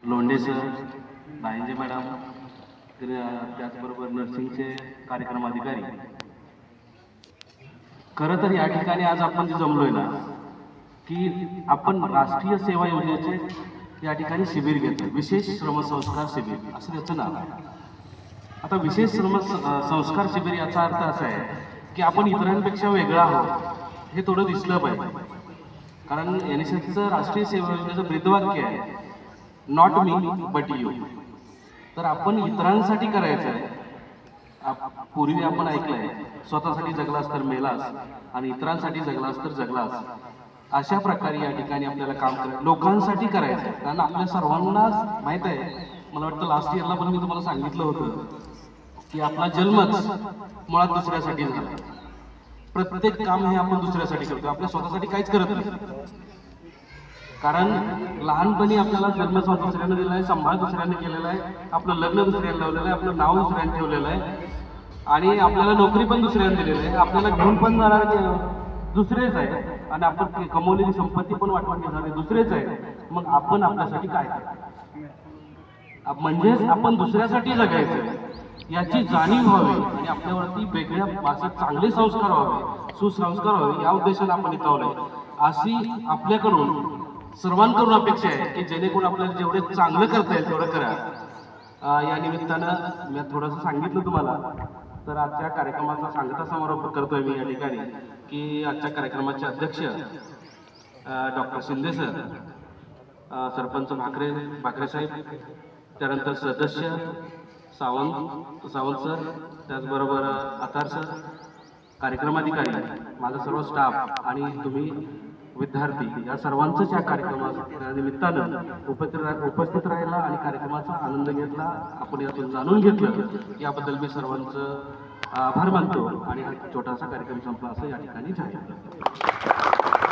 Londhe sir, दायंजे madam, त्याचबरोबर नर्सिंगचे कार्यक्रम अधिकारी. खरं तर या ठिकाणी आज आपण जे जमलोय ना, की आपण राष्ट्रीय सेवा योजनेचे या ठिकाणी शिबिर घेतलं, विशेष श्रमसंस्कार शिबिर असं त्याचं नाव आहे. आता विशेष संस्कार शिबिर याचा अर्थ असा आहे की आपण इतरांपेक्षा वेगळा आहोत हे थोडं दिसलं पाहिजे. कारण NSSचं राष्ट्रीय सेवा योजनेचं ब्रीदवाक्य आहे, नॉट मी बट यू. तर आपण इतरांसाठी करायचं आहे. पूर्वी आपण ऐकलंय, स्वतःसाठी जगलास तर मेलास आणि इतरांसाठी जगलास तर जगलास. अशा प्रकारे या ठिकाणी आपल्याला काम करायचं, लोकांसाठी करायचं आहे. कारण आपल्या सर्वांना माहित आहे, मला वाटतं लास्ट इयरला पण मी तुम्हाला सांगितलं होतं की आपला जन्मच मुळात दुसऱ्यासाठी झाला. प्रत्येक काम हे आपण दुसऱ्यासाठी करतो, आपल्या स्वतःसाठी काहीच करत नाही. कारण लहानपणी आपल्याला जन्म दुसऱ्याने दिला आहे, सांभाळ दुसऱ्याने केलेला आहे, आपलं लग्न दुसऱ्याने लावलेलं आहे, आपलं नाव दुसऱ्याने ठेवलेलं आहे आणि आपल्याला नोकरी पण दुसऱ्याने दिलेली आहे. आपल्याला घेऊन पण जाणारे दुसरेच आहे आणि आपण कमवलेली संपत्ती पण वाटून घेणारे दुसरेच आहे. मग आपण आपल्यासाठी काय करतो? म्हणजेच आपण दुसऱ्यासाठी जगायचं याची जाणीव व्हावी आणि आपल्यावरती वेगळ्या भाषेत चांगले संस्कार व्हावे, सुसंस्कार व्हावे, या उद्देशाने आपण इथं आलोय. अशी आपल्याकडून सर्वांकडून अपेक्षा आहे की जेणेकरून आपल्याला जेवढे चांगलं करता येईल तेवढं करा. या निमित्तानं मी थोडंसं सांगितलं तुम्हाला, तर आजच्या कार्यक्रमाचा सांगता समारोप करतोय मी या ठिकाणी की आजच्या कार्यक्रमाचे अध्यक्ष डॉक्टर शिंदे सर, सरपंच भाकरे साहेब, त्यानंतर सदस्य सावंत सर, त्याचबरोबर आतार सर, कार्यक्रमाधिकारी, माझा सर्व स्टाफ आणि तुम्ही विद्यार्थी, या सर्वांचंच या कार्यक्रमाच्या निमित्तानं उपस्थित राहिला आणि कार्यक्रमाचा आनंद घेतला, आपण यातून जाणून घेतलं, याबद्दल मी सर्वांचं आभार मानतो आणि हा छोटासा कार्यक्रम संपला असं या ठिकाणी जाहीर करतो.